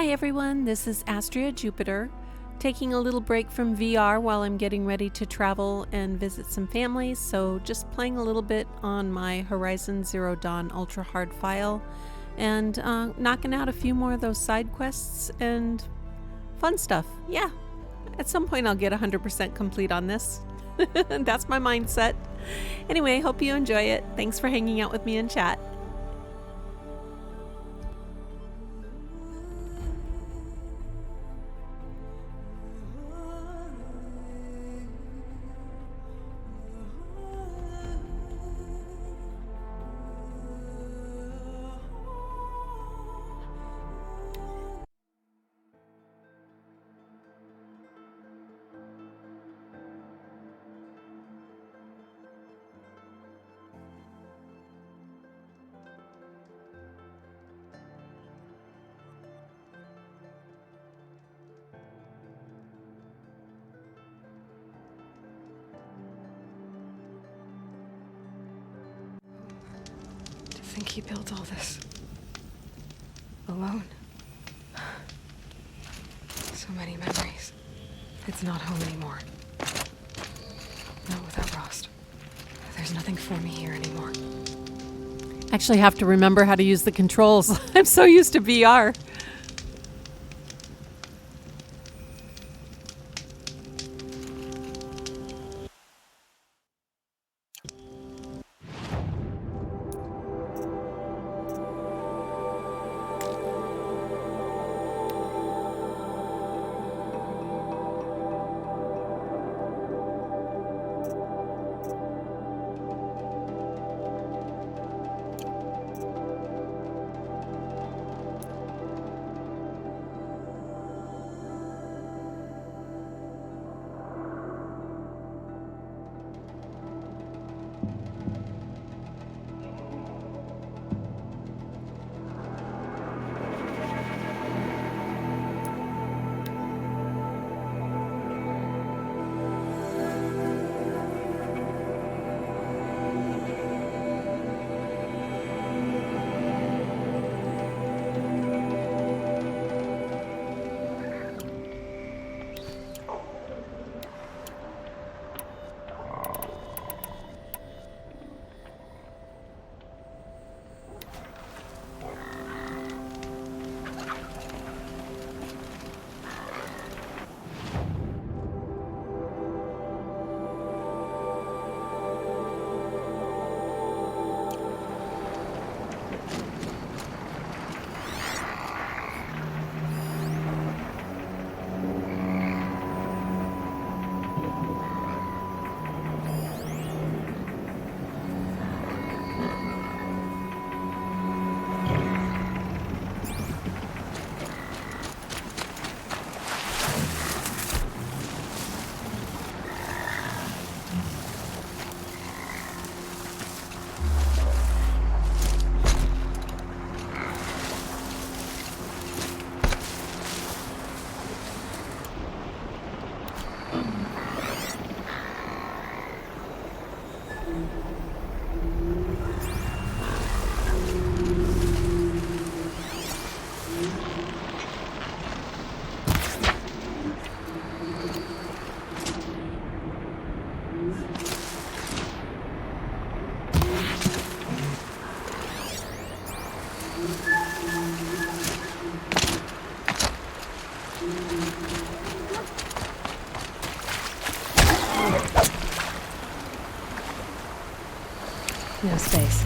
Hi everyone, this is Astria Jupiter, taking a little break from VR while I'm getting ready to travel and visit some families, so just playing a little bit on my Horizon Zero Dawn Ultra Hard file and knocking out a few more of those side quests and fun stuff. Yeah, at some point I'll get 100% complete on this. That's my mindset. Anyway, hope you enjoy it. Thanks for hanging out with me in chat. To think he built all this alone. So many memories. It's not home anymore. Not without Rost. There's nothing for me here anymore. Actually have to remember how to use the controls. I'm so used to VR. No space.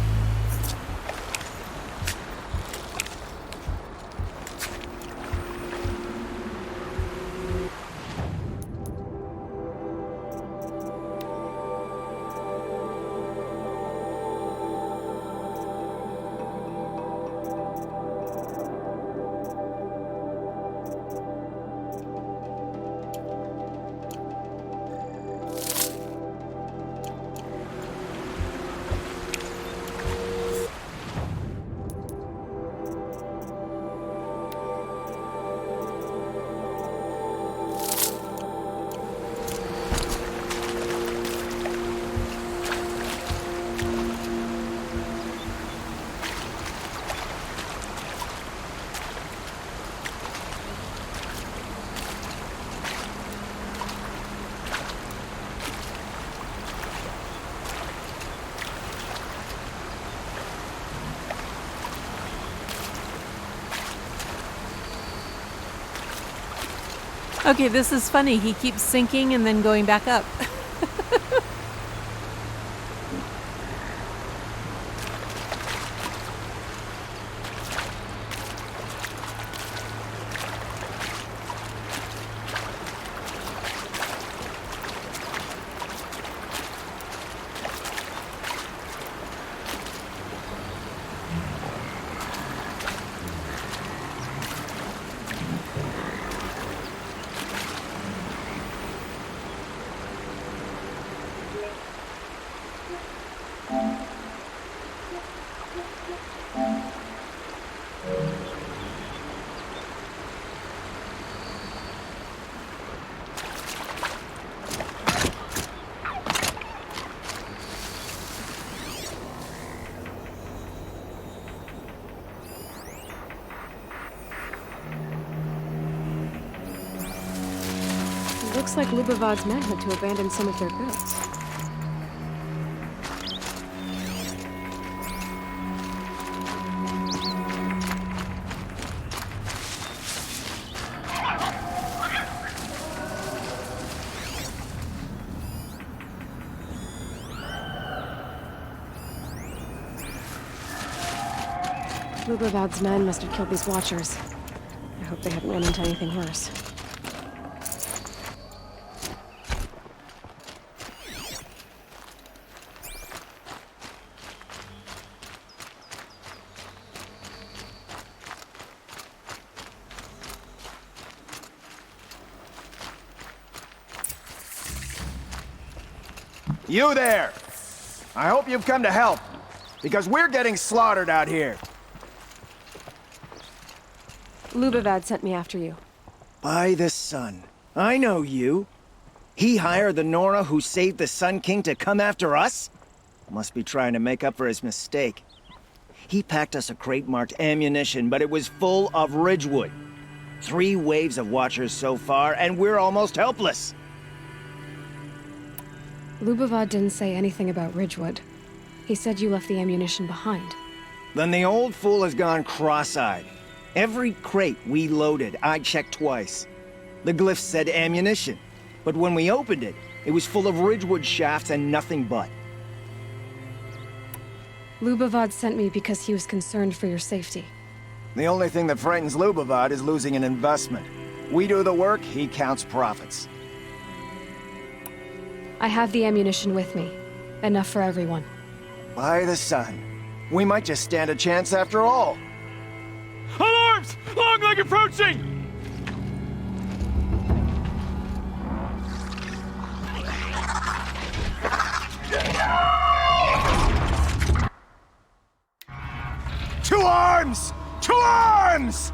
Okay, this is funny. He keeps sinking and then going back up. Looks like Lubavad's men had to abandon some of their goods. Lubavad's men must have killed these Watchers. I hope they haven't run into anything worse. You there! I hope you've come to help, because we're getting slaughtered out here. Lubavad sent me after you. By the sun. I know you. He hired the Nora who saved the Sun King to come after us? Must be trying to make up for his mistake. He packed us a crate marked ammunition, but it was full of Ridgewood. 3 waves of Watchers so far, and we're almost helpless. Lubavad didn't say anything about Ridgewood. He said you left the ammunition behind. Then the old fool has gone cross-eyed. Every crate we loaded, I checked twice. The glyph said ammunition, but when we opened it, it was full of Ridgewood shafts and nothing but. Lubavad sent me because he was concerned for your safety. The only thing that frightens Lubavad is losing an investment. We do the work, he counts profits. I have the ammunition with me. Enough for everyone. By the sun. We might just stand a chance after all. Alarms! Longleg approaching! To arms! To arms!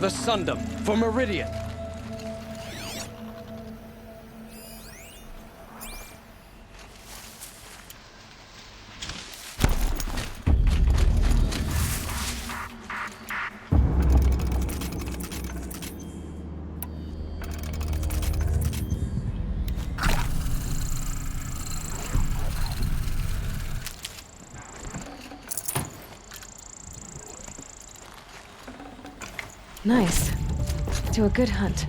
the Sundom, for Meridian. Nice. To a good hunt.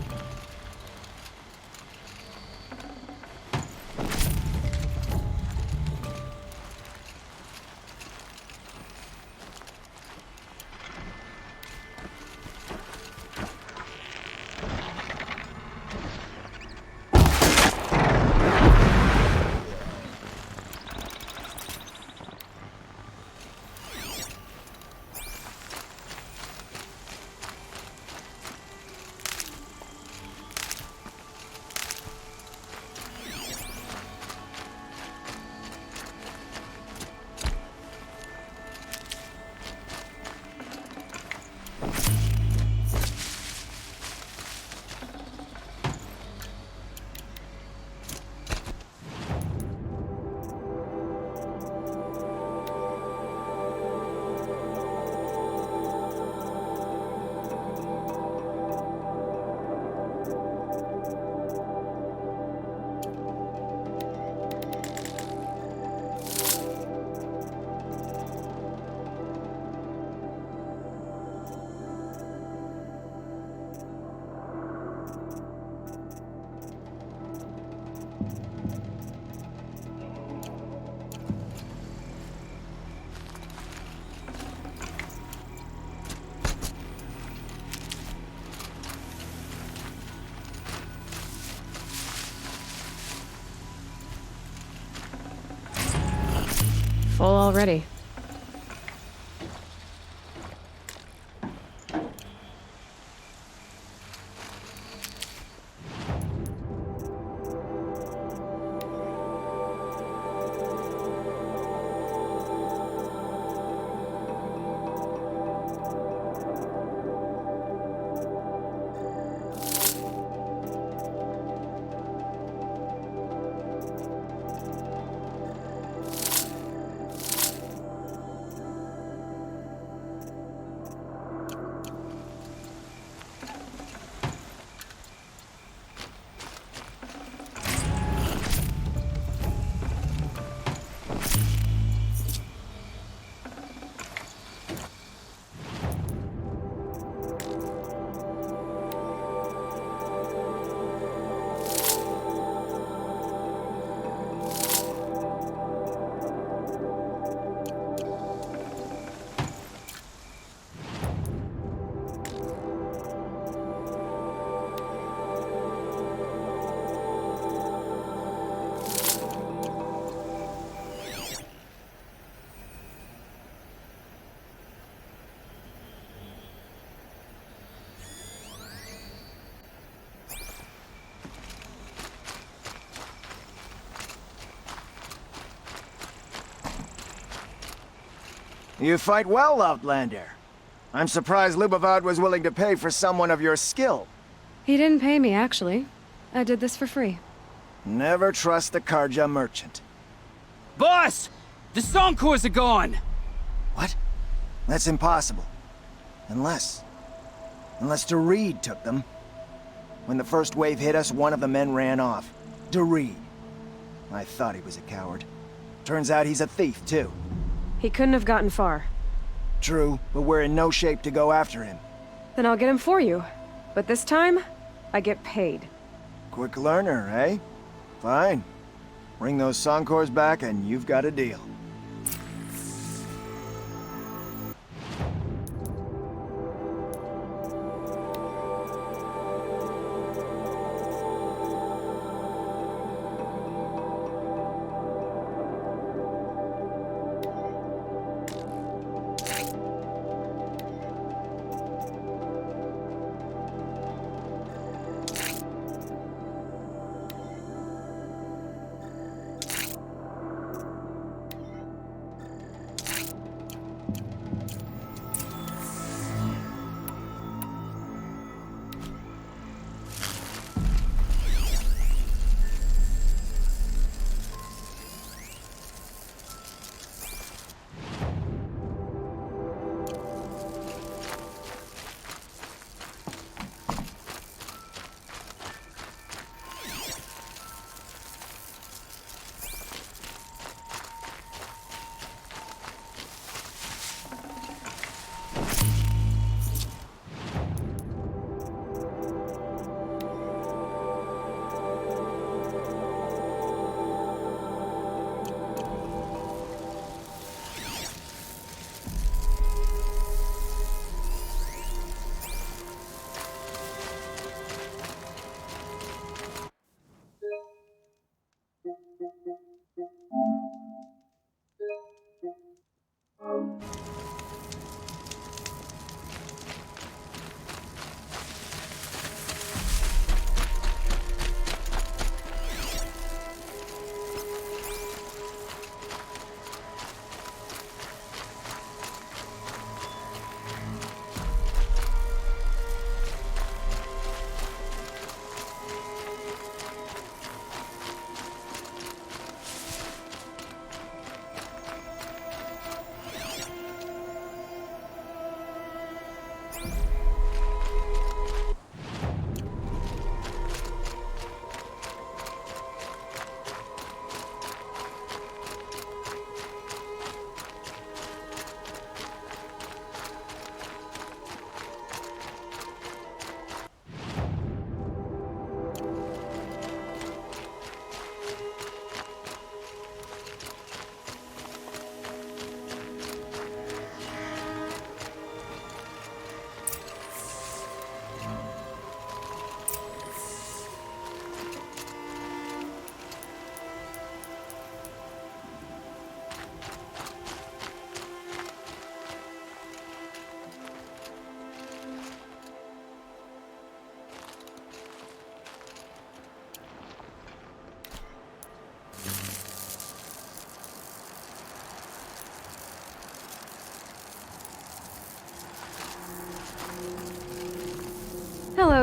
Full already. You fight well, Outlander. I'm surprised Lubavad was willing to pay for someone of your skill. He didn't pay me, actually. I did this for free. Never trust the Karja merchant. Boss! The Songcores are gone! What? That's impossible. Unless Doreed took them. When the first wave hit us, one of the men ran off. Doreed. I thought he was a coward. Turns out he's a thief, too. He couldn't have gotten far. True, but we're in no shape to go after him. Then I'll get him for you. But this time, I get paid. Quick learner, eh? Fine. Bring those Songcores back and you've got a deal.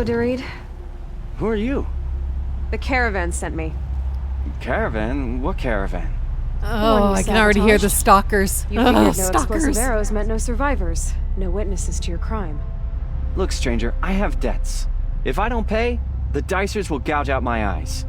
Hello, Dorit. Who are you? The caravan sent me. Caravan? What caravan? Oh, you I can already hear the sabotaged. stalkers. You figured no explosive Stalkers. arrows meant no survivors. No witnesses to your crime. Look, stranger, I have debts. If I don't pay, the Dicers will gouge out my eyes.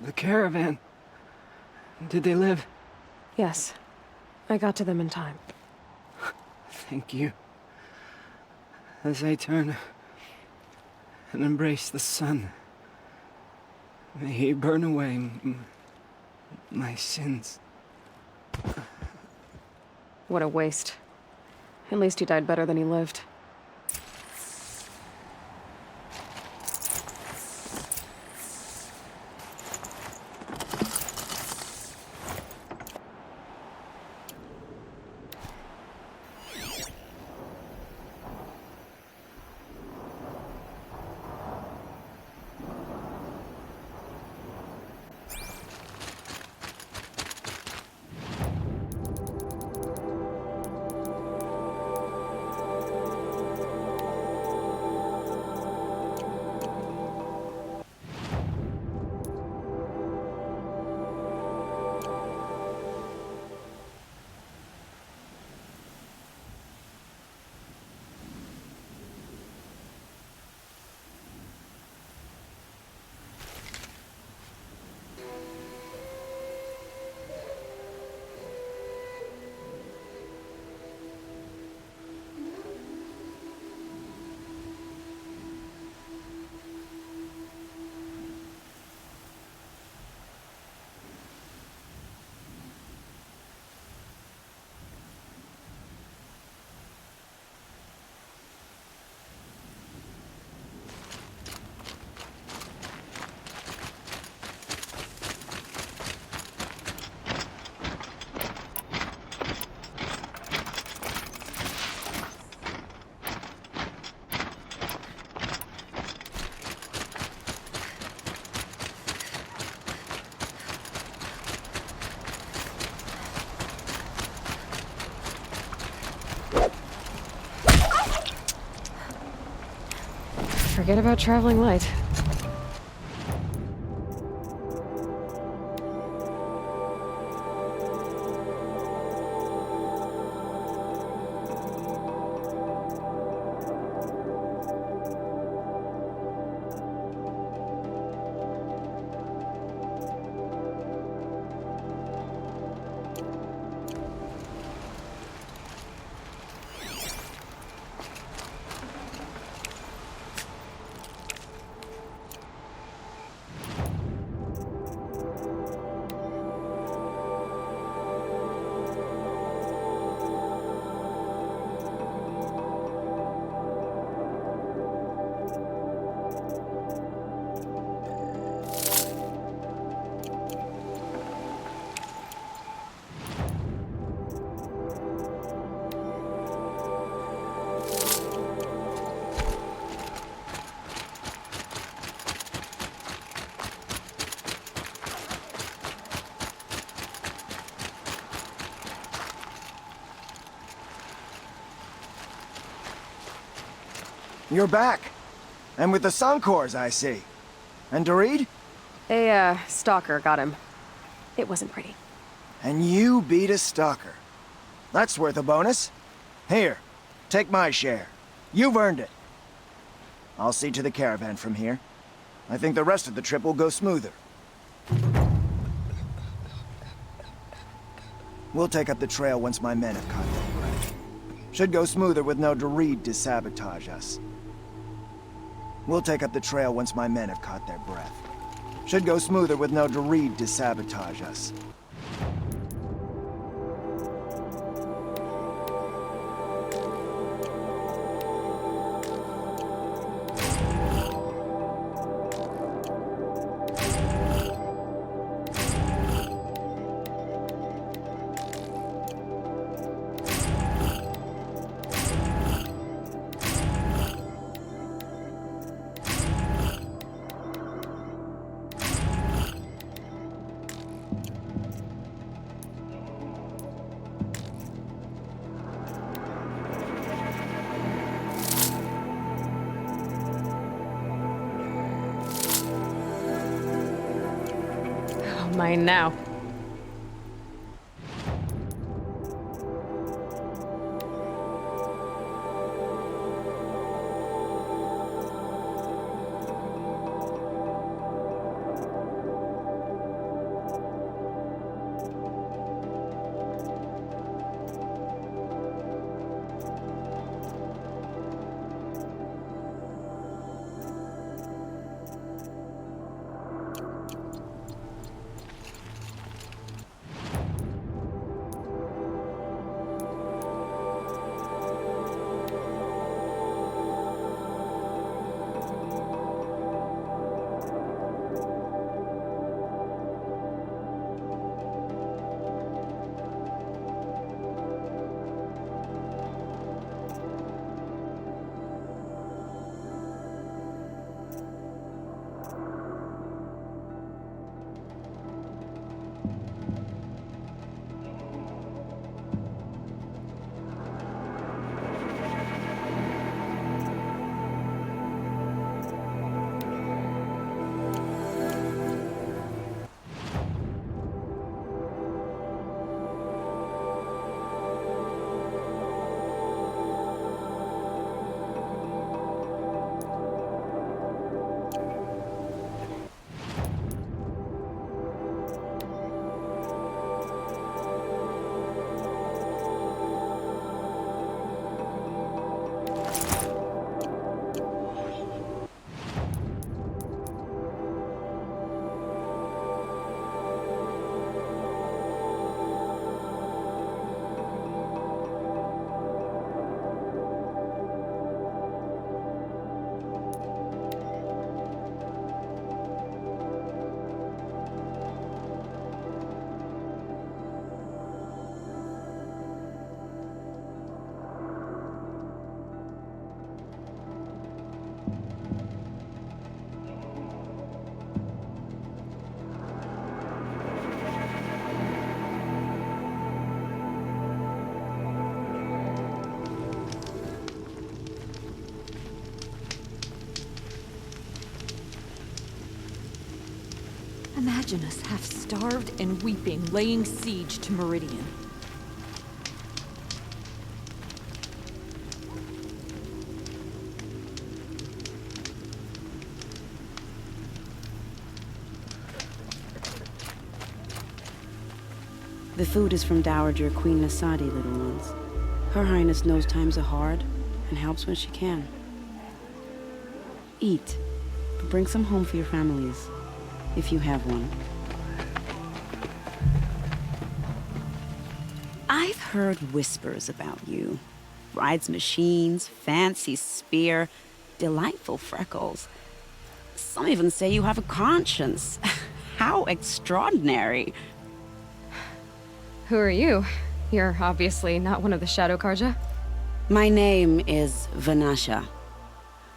The caravan. Did they live? Yes. I got to them in time. Thank you. As I turn and embrace the sun, may he burn away my sins. What a waste. At least he died better than he lived. Forget about traveling light. You're back. And with the Suncors, I see. And Dorit? A, stalker got him. It wasn't pretty. And you beat a stalker. That's worth a bonus. Here, take my share. You've earned it. I'll see to the caravan from here. I think the rest of the trip will go smoother. We'll take up the trail once my men have caught their breath. Should go smoother with no Dorit to sabotage us. We'll take up the trail once my men have caught their breath. Should go smoother with no Dorit to sabotage us. Mine now. Imagine us half-starved and weeping, laying siege to Meridian. The food is from Dowager Queen Nasadi, little ones. Her Highness knows times are hard and helps when she can. Eat, but bring some home for your families, if you have one. I've heard whispers about you. Rides machines, fancy spear, delightful freckles. Some even say you have a conscience. How extraordinary. Who are you? You're obviously not one of the Shadow Karja. My name is Vanasha.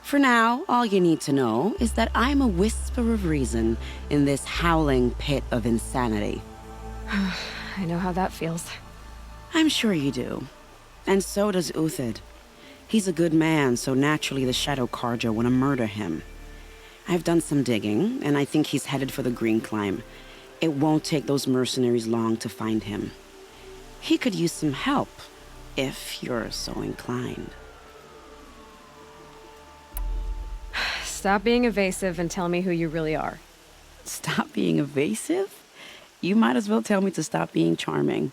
For now, all you need to know is that I'm a whisper of reason in this howling pit of insanity. I know how that feels. I'm sure you do. And so does Uthid. He's a good man, so naturally the Shadow Carja want to murder him. I've done some digging, and I think he's headed for the Green Climb. It won't take those mercenaries long to find him. He could use some help, if you're so inclined. Stop being evasive and tell me who you really are. Stop being evasive? You might as well tell me to stop being charming.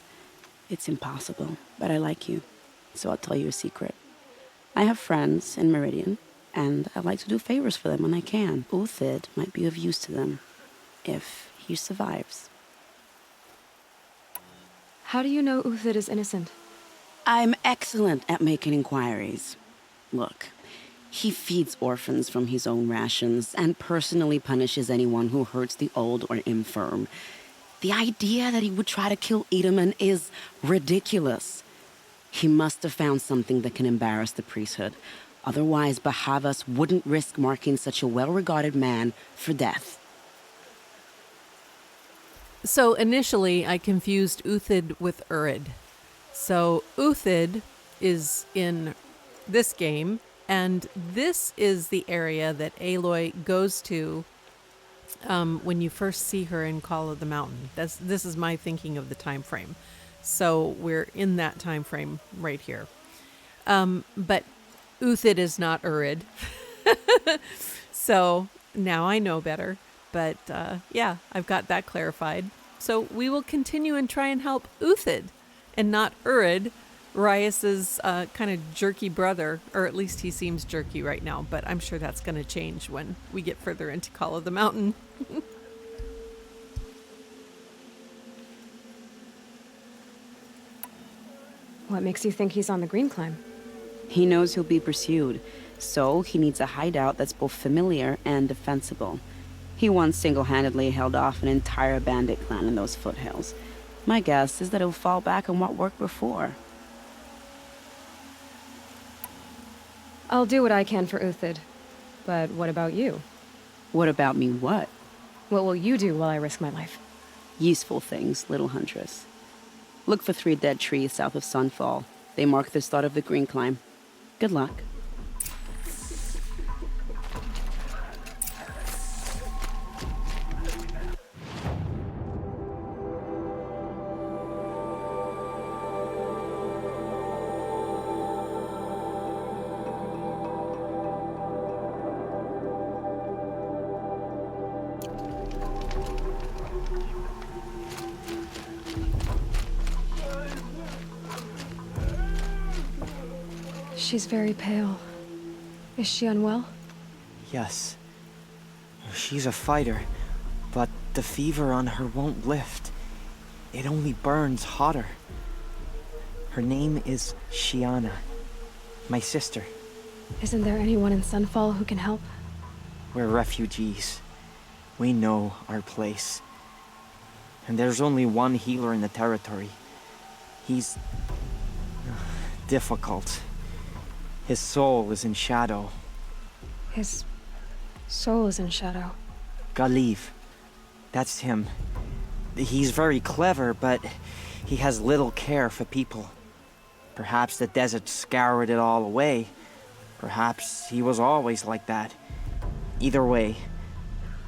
It's impossible, but I like you, so I'll tell you a secret. I have friends in Meridian, and I like to do favors for them when I can. Uthid might be of use to them, if he survives. How do you know Uthid is innocent? I'm excellent at making inquiries. Look, he feeds orphans from his own rations and personally punishes anyone who hurts the old or infirm. The idea that he would try to kill Edelman is ridiculous. He must have found something that can embarrass the priesthood. Otherwise, Bahavas wouldn't risk marking such a well-regarded man for death. So initially, I confused Uthid with Urid. So Uthid is in this game, and this is the area that Aloy goes to when you first see her in Call of the Mountain. This is my thinking of the time frame. So we're in that time frame right here. But Uthid is not Urid. So now I know better. But yeah, I've got that clarified. So we will continue and try and help Uthid and not Urid, Rias's kind of jerky brother, or at least he seems jerky right now, but I'm sure that's going to change when we get further into Call of the Mountain. What makes you think he's on the Green Climb? He knows he'll be pursued, so he needs a hideout that's both familiar and defensible. He once single-handedly held off an entire bandit clan in those foothills. My guess is that he'll fall back on what worked before. I'll do what I can for Uthid. But what about you? What about me what? What will you do while I risk my life? Useful things, little huntress. Look for 3 dead trees south of Sunfall. They mark the start of the Green Climb. Good luck. She's very pale. Is she unwell? Yes. She's a fighter, but the fever on her won't lift. It only burns hotter. Her name is Shiana, my sister. Isn't there anyone in Sunfall who can help? We're refugees. We know our place. And there's only one healer in the territory. He's difficult. His soul is in shadow. His soul is in shadow. Galiv. That's him. He's very clever, but he has little care for people. Perhaps the desert scoured it all away. Perhaps he was always like that. Either way,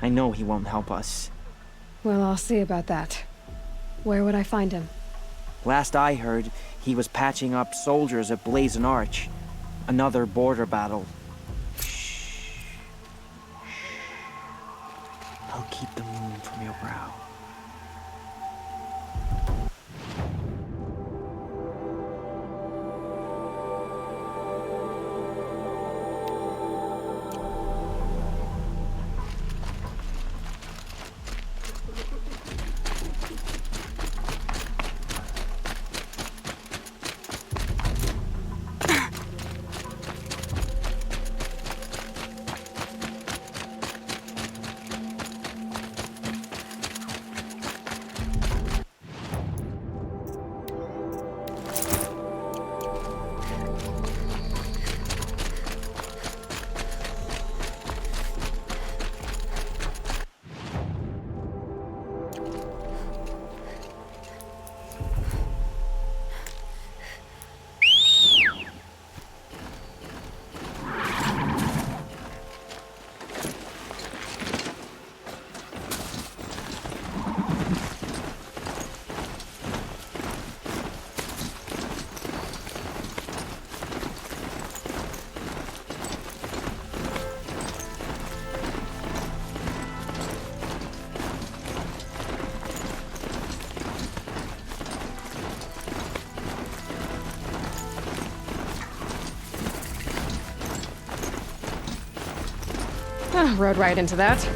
I know he won't help us. Well, I'll see about that. Where would I find him? Last I heard, he was patching up soldiers at Blazon Arch. Another border battle. Shh. I'll keep the moon from your brow. Rode right into that.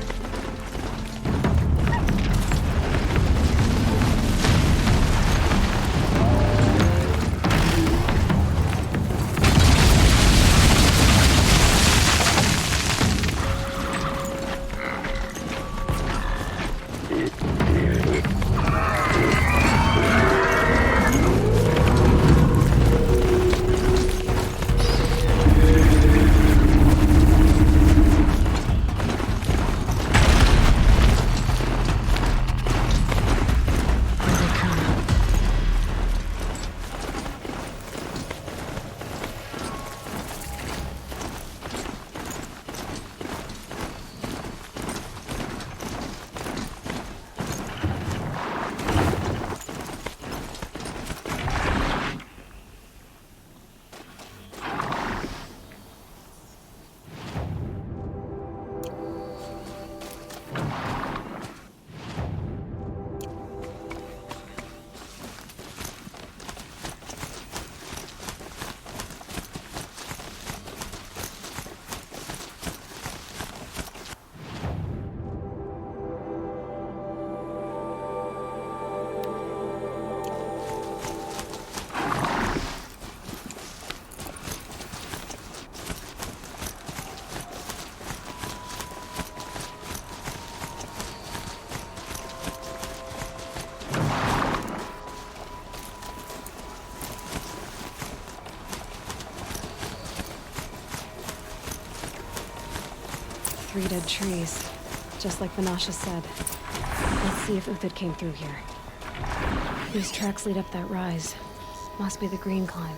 Three dead trees, just like Vanasha said. Let's see if Uthid came through here. These tracks lead up that rise. Must be the green climb.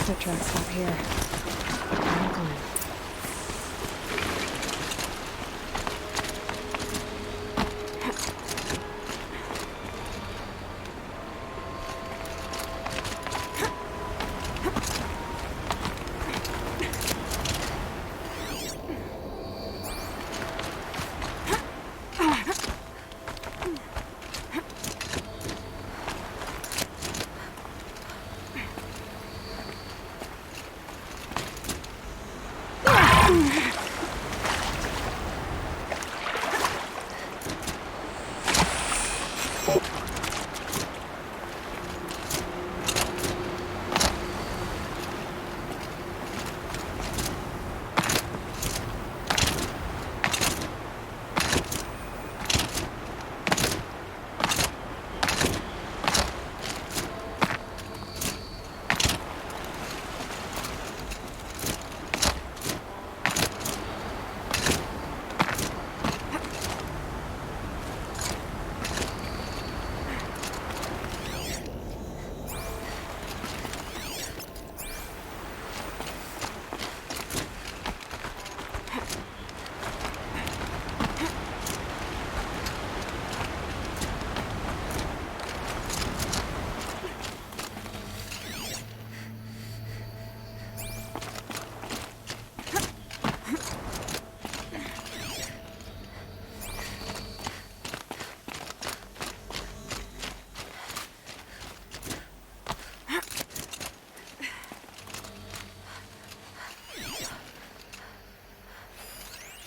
Foot tracks up here. Green climb.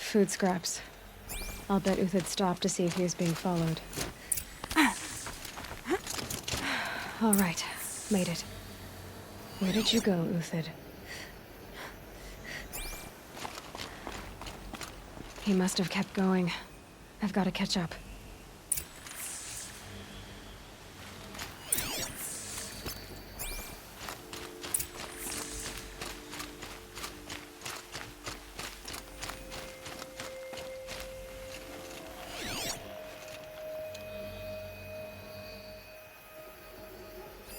Food scraps. I'll bet Uthid stopped to see if he was being followed. All right, made it. Where did you go, Uthid? He must have kept going. I've got to catch up.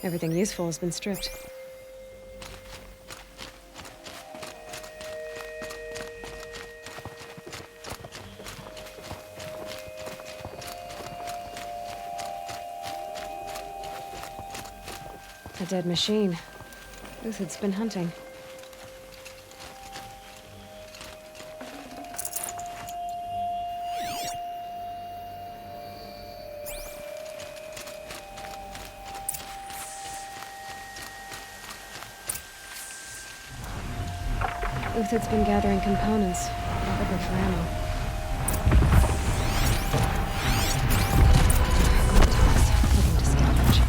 Everything useful has been stripped. A dead machine. Uthid's been hunting. Uthid's been gathering components, probably for ammo. Looking to salvage.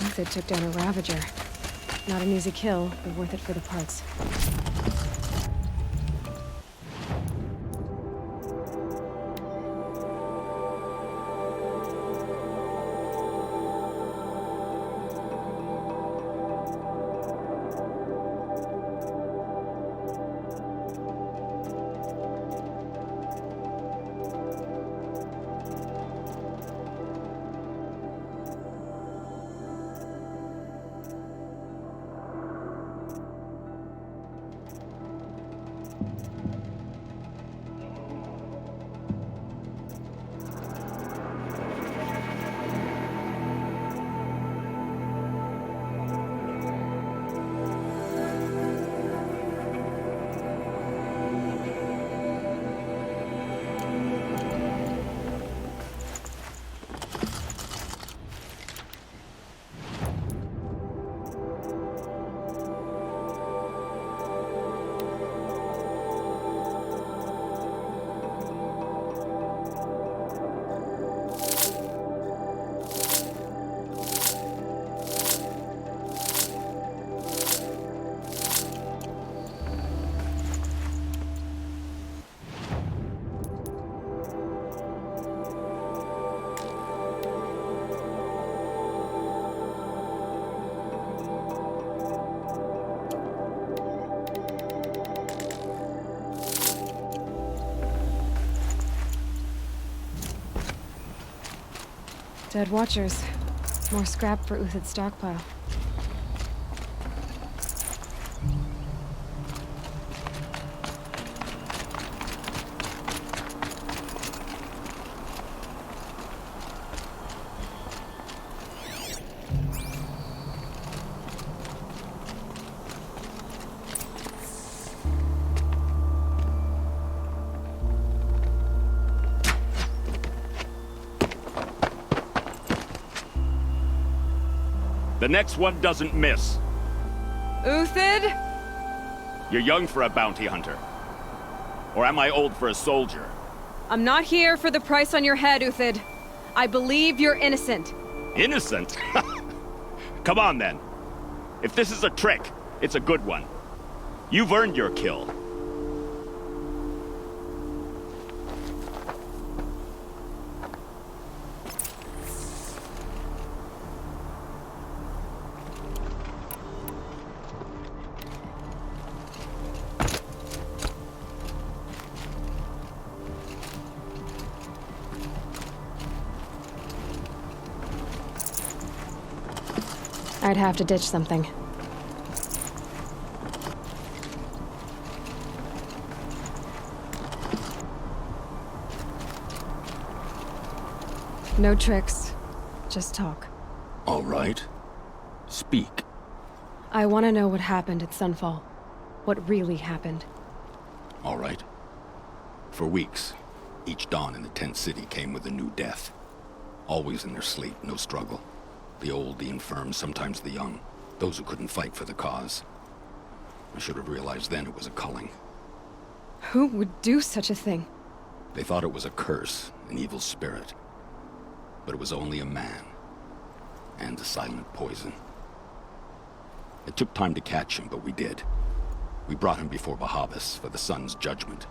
Uthid took down a Ravager. Not an easy kill, but worth it for the parts. Dead Watchers. More scrap for Uthid's stockpile. The next one doesn't miss. Uthid? You're young for a bounty hunter. Or am I old for a soldier? I'm not here for the price on your head, Uthid. I believe you're innocent. Innocent? Come on, then. If this is a trick, it's a good one. You've earned your kill. I'd have to ditch something. No tricks. Just talk. All right. Speak. I want to know what happened at Sunfall. What really happened. All right. For weeks, each dawn in the tent city came with a new death. Always in their sleep, no struggle. The old, the infirm, sometimes the young. Those who couldn't fight for the cause. I should have realized then it was a culling. Who would do such a thing? They thought it was a curse, an evil spirit. But it was only a man. And a silent poison. It took time to catch him, but we did. We brought him before Bahavas for the sun's judgment.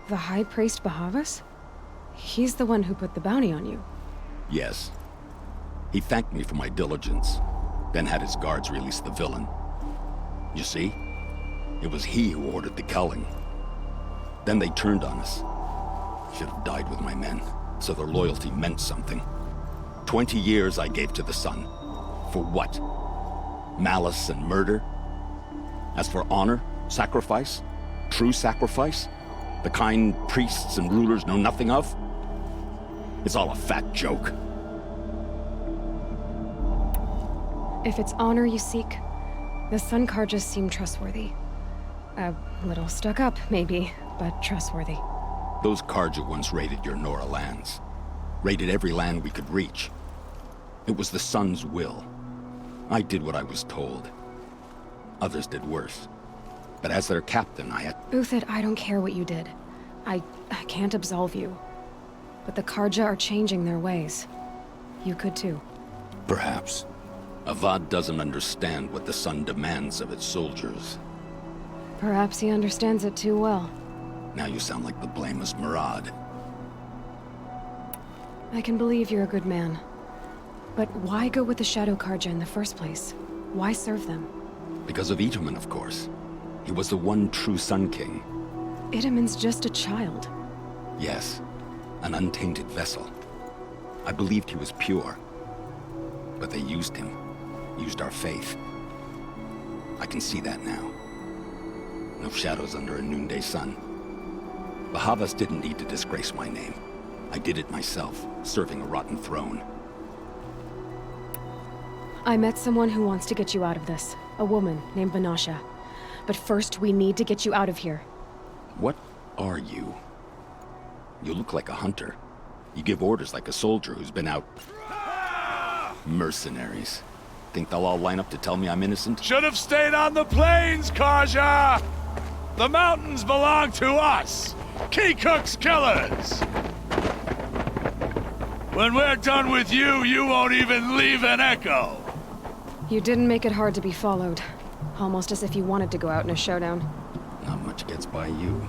The High Priest Bahavas? He's the one who put the bounty on you. Yes. He thanked me for my diligence, then had his guards release the villain. You see? It was he who ordered the culling. Then they turned on us. Should have died with my men, so their loyalty meant something. 20 years I gave to the sun. For what? Malice and murder? As for honor, sacrifice, true sacrifice, the kind priests and rulers know nothing of? It's all a fat joke. If it's honor you seek, the Sun Karjas seem trustworthy. A little stuck up, maybe, but trustworthy. Those Karja once raided your Nora lands. Raided every land we could reach. It was the Sun's will. I did what I was told. Others did worse. But as their captain, I had... Uthid, I don't care what you did. I can't absolve you. but the Karja are changing their ways. You could too. Perhaps. Avad doesn't understand what the sun demands of its soldiers. Perhaps he understands it too well. Now you sound like the blameless Murad. I can believe you're a good man. But why go with the Shadow Karja in the first place? Why serve them? Because of Itamen, of course. He was the one true Sun King. Itamen's just a child. Yes, an untainted vessel. I believed he was pure. But they used him. Used our faith. I can see that now. No shadows under a noonday sun. Bahavas didn't need to disgrace my name. I did it myself, serving a rotten throne. I met someone who wants to get you out of this. A woman named Vanasha. But first, we need to get you out of here. What are you? You look like a hunter. You give orders like a soldier who's been out... Mercenaries. Think they'll all line up to tell me I'm innocent? Should have stayed on the plains, Karja! The mountains belong to us! Kikuk's killers! When we're done with you, you won't even leave an echo! You didn't make it hard to be followed. Almost as if you wanted to go out in a showdown. Not much gets by you.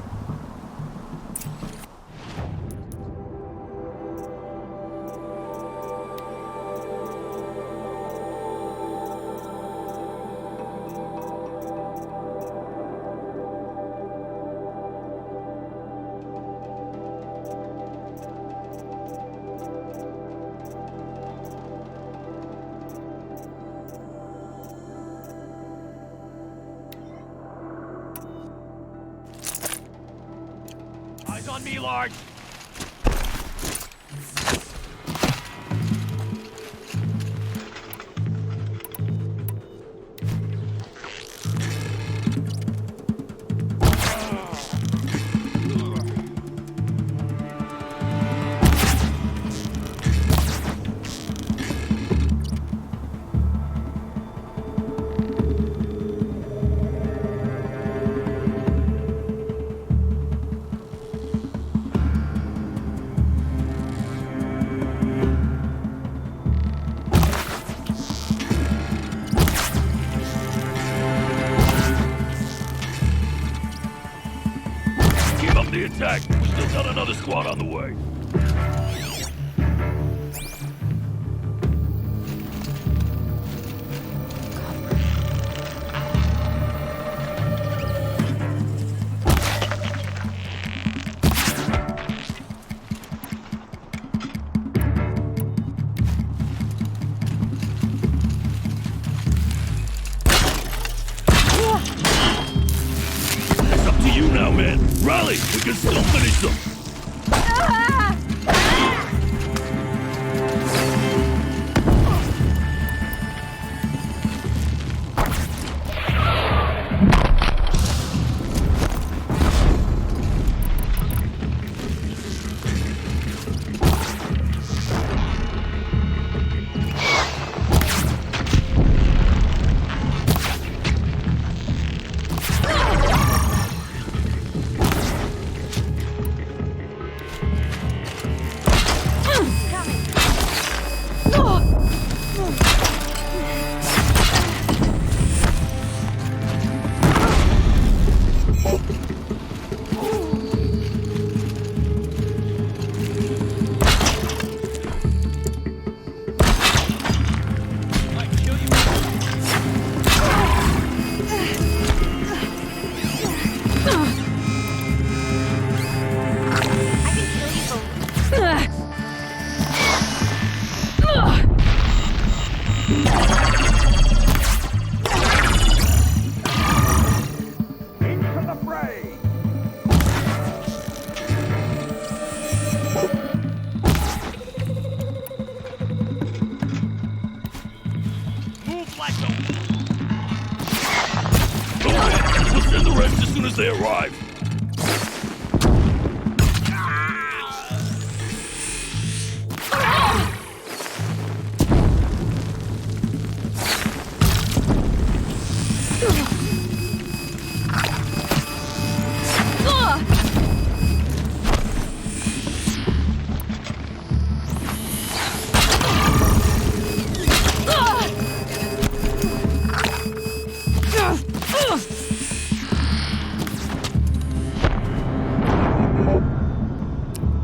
Eyes on me, Lord! The attack. We still got another squad on the way. It's up to you now, man. Rally! We can still finish them! We'll send the rest as soon as they arrive.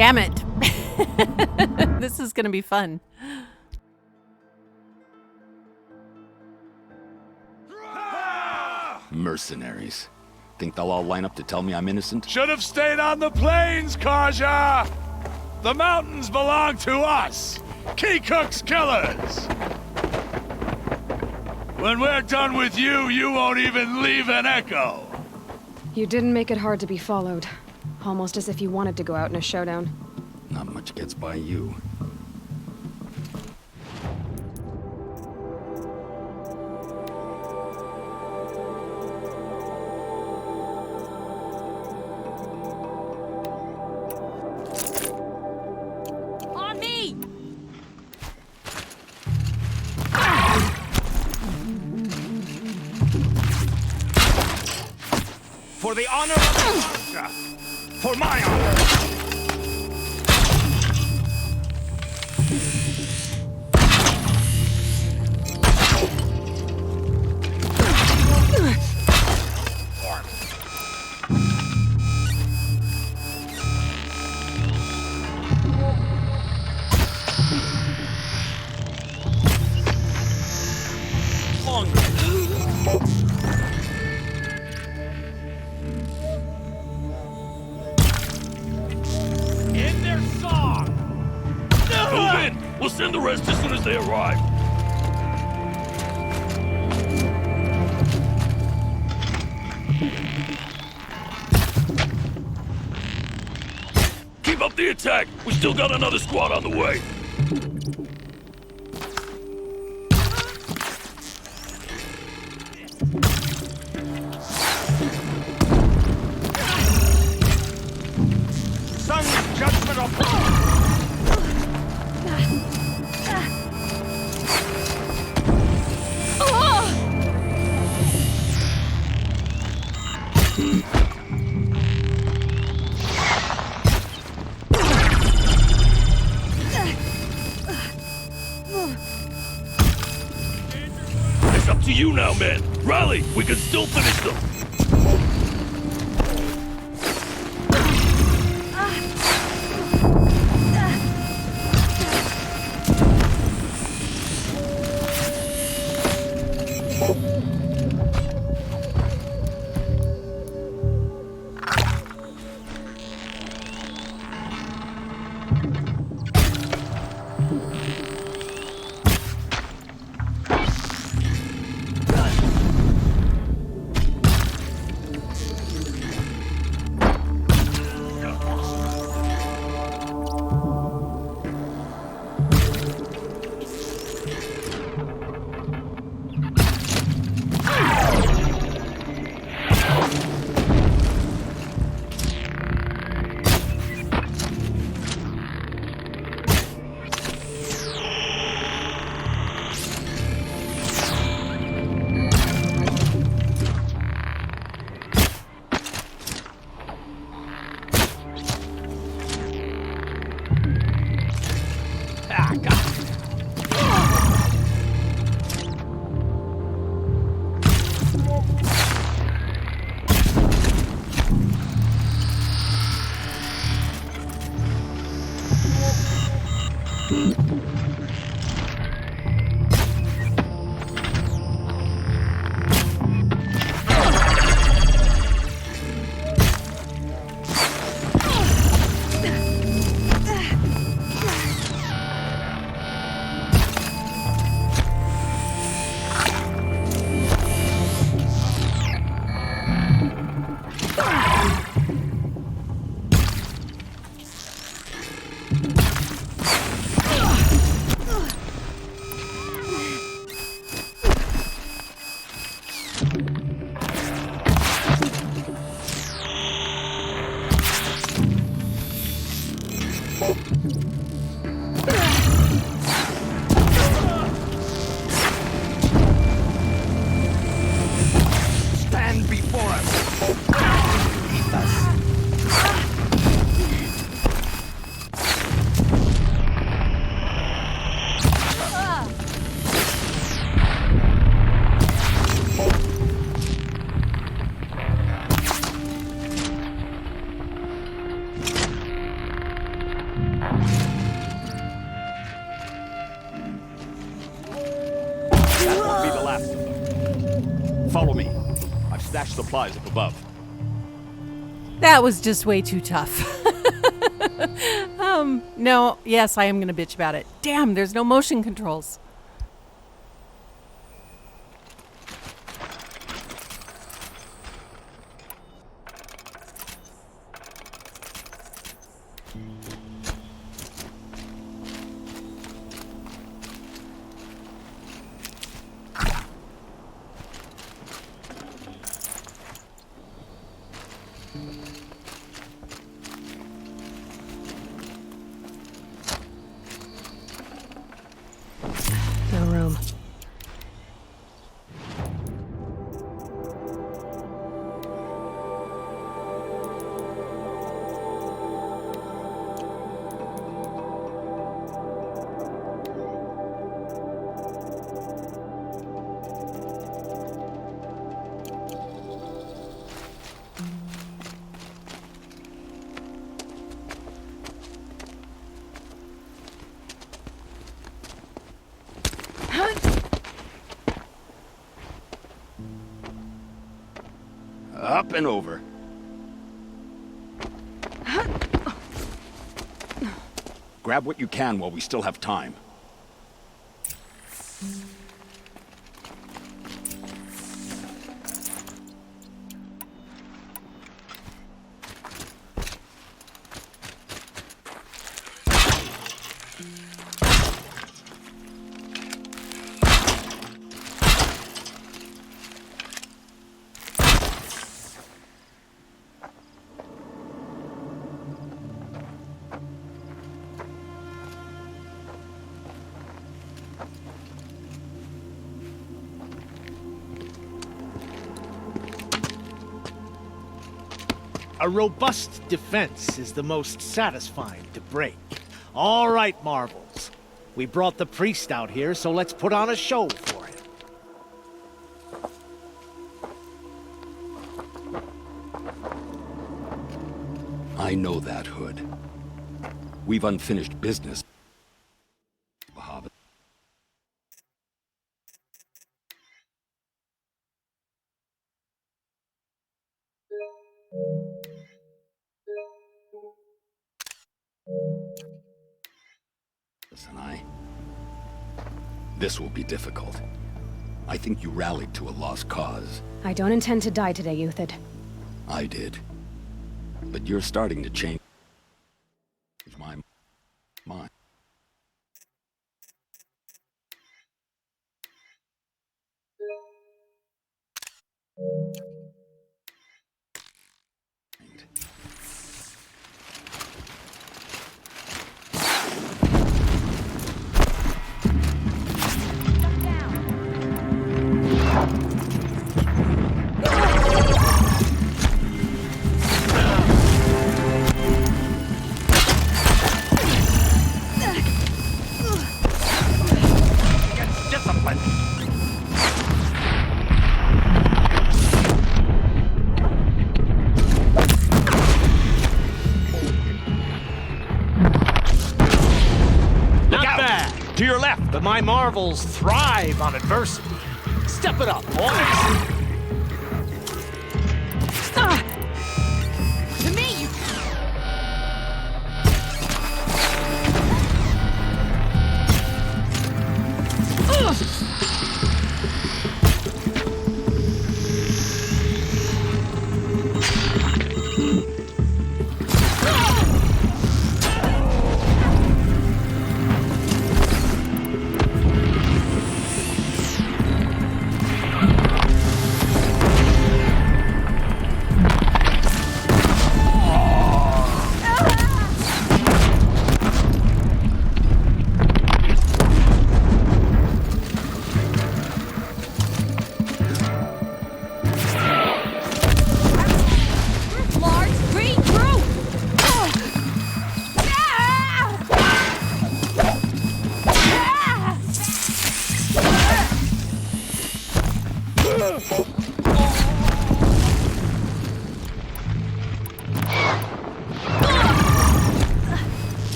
Damn it. This is going to be fun. Mercenaries. Think they'll all line up to tell me I'm innocent? Should have stayed on the plains, Kaja! The mountains belong to us! Key-Cook's killers! When we're done with you, you won't even leave an echo! You didn't make it hard to be followed. Almost as if you wanted to go out in a showdown. Not much gets by you. On me! For the honor of the For my honor! In their song! Move in! We'll send the rest as soon as they arrive. Keep up the attack! We still got another squad on the way. Sun's judgment of... It's up to you now, men. Rally! We can still finish them. left. Follow me. I've stashed supplies up above. That was just way too tough. No, yes, I am going to bitch about it. Damn, there's no motion controls. No room. Up and over. Grab what you can while we still have time. A robust defense is the most satisfying to break. All right, Marvels. We brought the priest out here, so let's put on a show for him. I know that, Hood. We've unfinished business. Hobbit. This will be difficult. I think you rallied to a lost cause. I don't intend to die today, Euthyd. I did. But you're starting to change my mind. To your left! But my Marvels thrive on adversity. Step it up, boys! To me, you...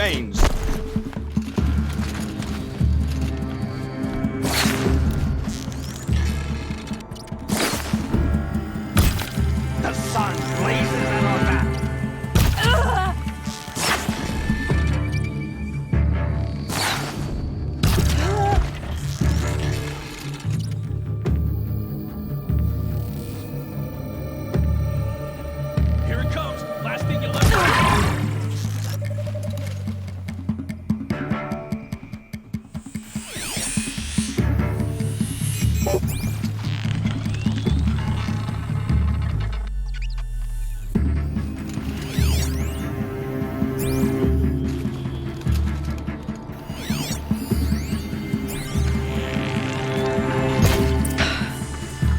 remains. The sun blazes at our back. Here it comes. Last thing you left.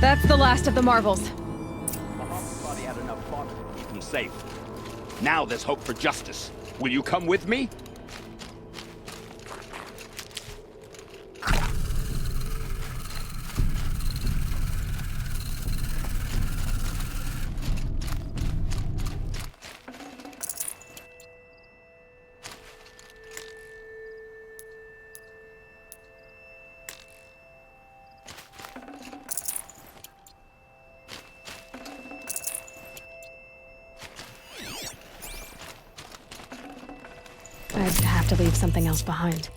That's the last of the marbles. Thought he had enough fun to keep him safe. Now there's hope for justice. Will you come with me? I'd have to leave something else behind.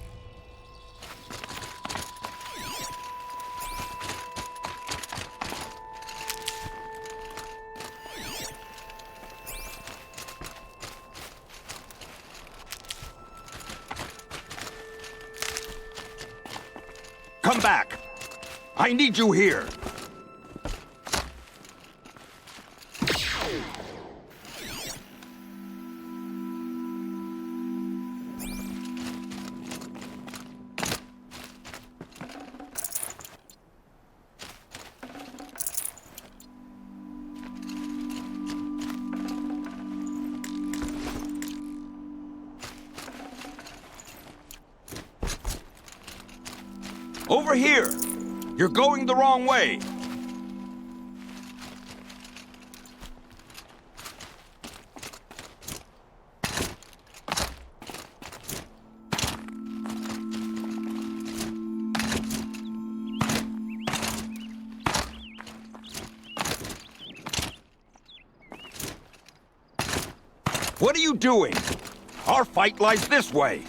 Come back! I need you here! Over here! You're going the wrong way! What are you doing? Our fight lies this way!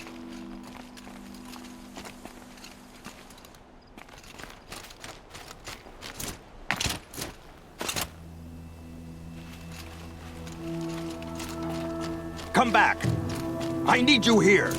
Come back! I need you here!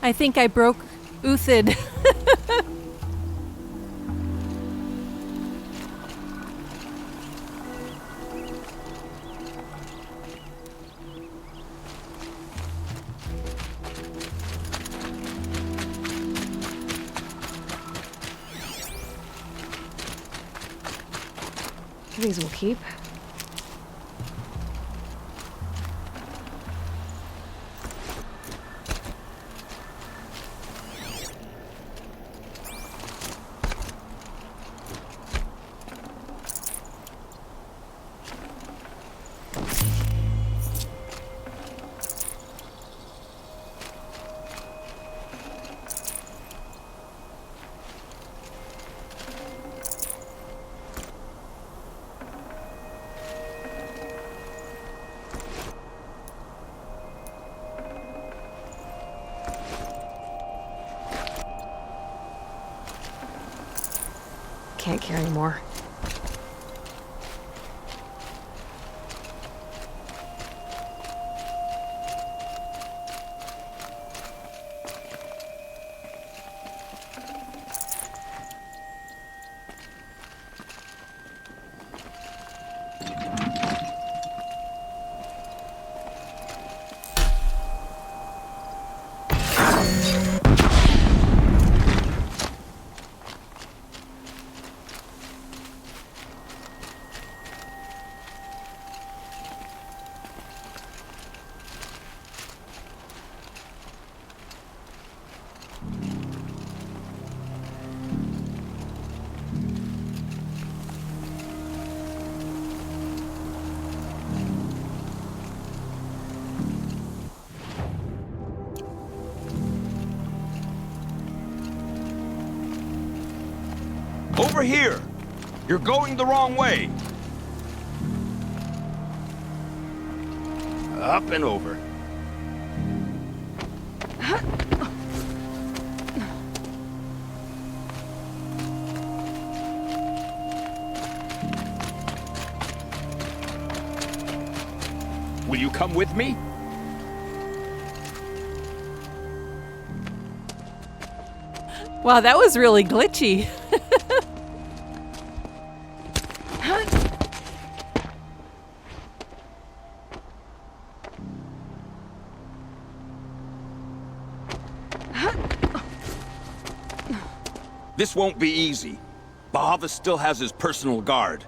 I think I broke Uthid. These will keep. Can't carry more. Over here! You're going the wrong way! Up and over. Will you come with me? Wow, that was really glitchy. This won't be easy. Bahava still has his personal guard.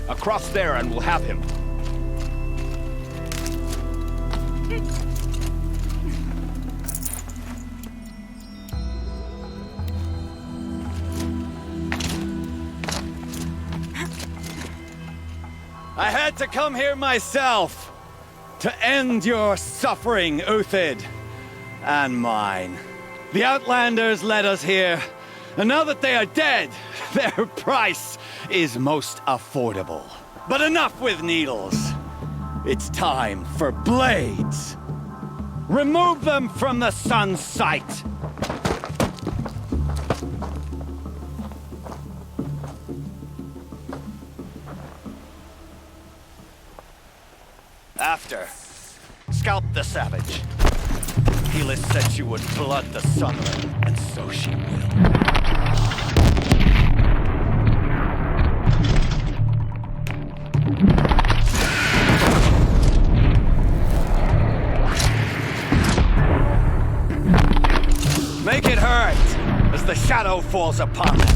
Across there and we'll have him. I had to come here myself to end your suffering, Uthid, and mine. The Outlanders led us here, and now that they are dead, their price is most affordable. But enough with needles. It's time for blades. Remove them from the sun's sight. After, scalp the savage. Helis said she would blood the Sunren, and so she will. Make it hurt as the shadow falls upon them.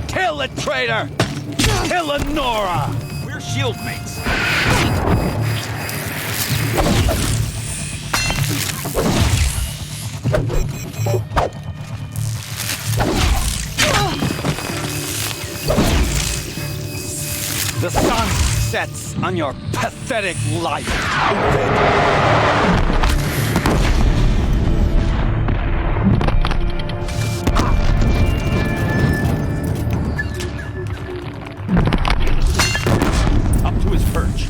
Kill the traitor! Kill Nora! We're shieldmates. The sun sets on your pathetic life. Up to his perch.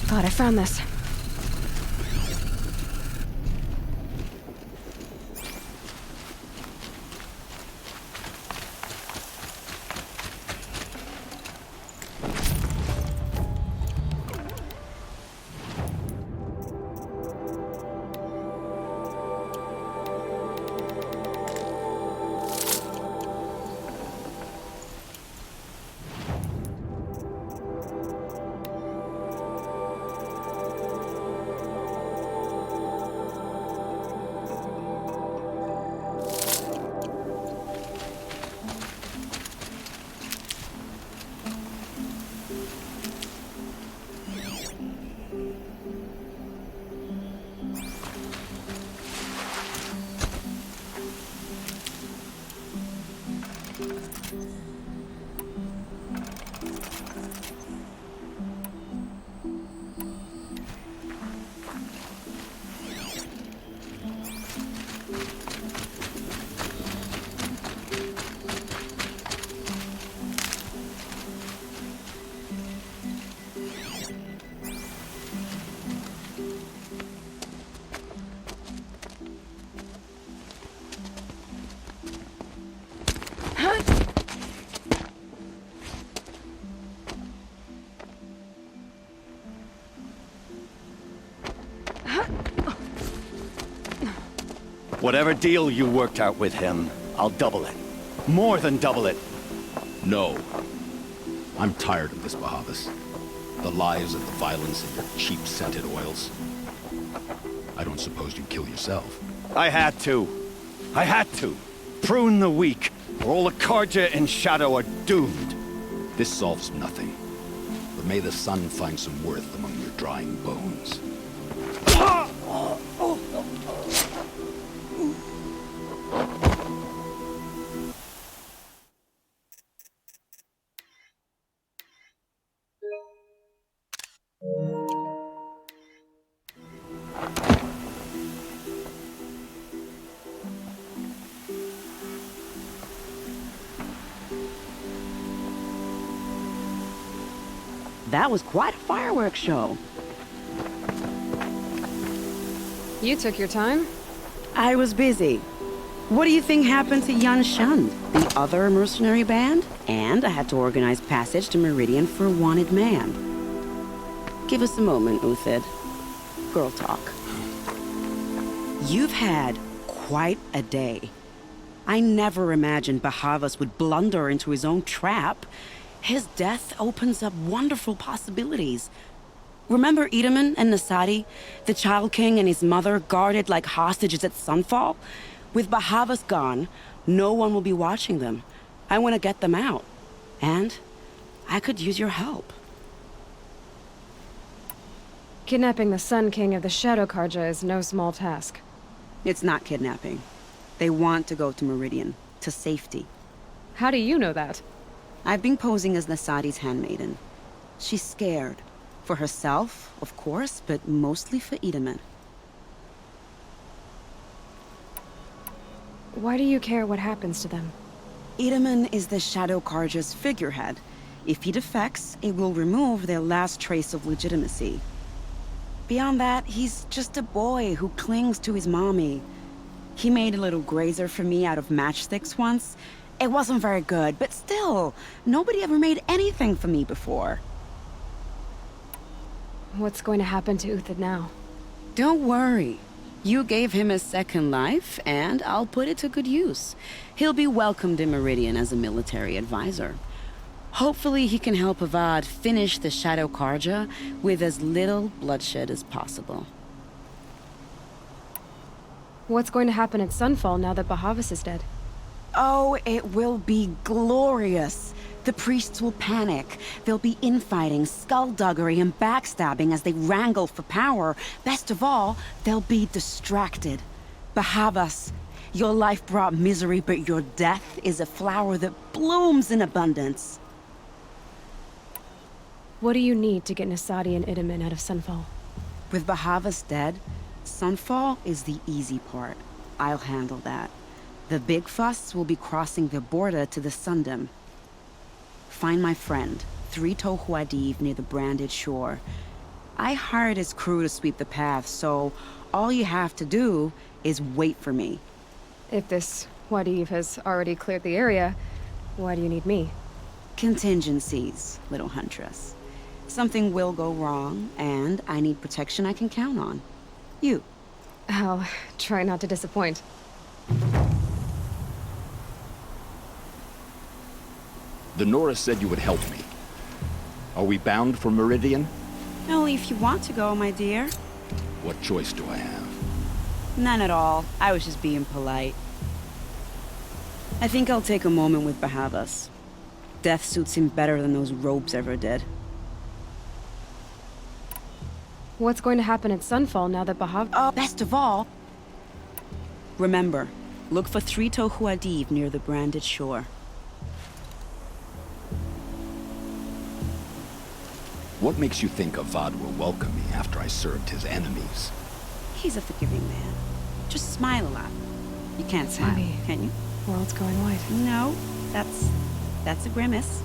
God, I found this. Whatever deal you worked out with him, I'll double it. More than double it. No. I'm tired of this, Bahavas. The lies and the violence and your cheap-scented oils. I don't suppose you'd kill yourself. I had to. I had to. Prune the weak, or all the Karja in Shadow are doomed. This solves nothing. But may the sun find some worth among your drying bones. That was quite a fireworks show. You took your time? I was busy. What do you think happened to Yan Shund, the other mercenary band? And I had to organize passage to Meridian for a wanted man. Give us a moment, Uthid. Girl talk. You've had quite a day. I never imagined Bahavas would blunder into his own trap. His death opens up wonderful possibilities. Remember Edaman and Nasadi, the Child King and his mother guarded like hostages at Sunfall? With Bahavas gone, no one will be watching them. I want to get them out. And I could use your help. Kidnapping the Sun King of the Shadow Karja is no small task. It's not kidnapping. They want to go to Meridian, to safety. How do you know that? I've been posing as Nasadi's handmaiden. She's scared. For herself, of course, but mostly for Edaman. Why do you care what happens to them? Edaman is the Shadow Karja's figurehead. If he defects, it will remove their last trace of legitimacy. Beyond that, he's just a boy who clings to his mommy. He made a little grazer for me out of matchsticks once. It wasn't very good, but still, nobody ever made anything for me before. What's going to happen to Uthid now? Don't worry. You gave him a second life, and I'll put it to good use. He'll be welcomed in Meridian as a military advisor. Hopefully he can help Avad finish the Shadow Karja with as little bloodshed as possible. What's going to happen at Sunfall now that Bahavas is dead? Oh, it will be glorious. The priests will panic. There'll be infighting, skullduggery, and backstabbing as they wrangle for power. Best of all, they'll be distracted. Bahavas, your life brought misery, but your death is a flower that blooms in abundance. What do you need to get Nasadi and Edaman out of Sunfall? With Bahavas dead, Sunfall is the easy part. I'll handle that. The big fuss will be crossing the border to the Sundom. Find my friend, Traitor near the branded shore. I hired his crew to sweep the path, so all you have to do is wait for me. If this Wadiv has already cleared the area, why do you need me? Contingencies, little huntress. Something will go wrong, and I need protection I can count on. You. I'll try not to disappoint. The Nora said you would help me. Are we bound for Meridian? Only if you want to go, my dear. What choice do I have? None at all. I was just being polite. I think I'll take a moment with Bahavas. Death suits him better than those robes ever did. What's going to happen at Sunfall now that Bahavas... Best of all, remember, look for Traitor near the branded shore. What makes you think Avad will welcome me after I served his enemies? He's a forgiving man. Just smile a lot. You can't smile, Abby, can you? World's going white. No, that's a grimace.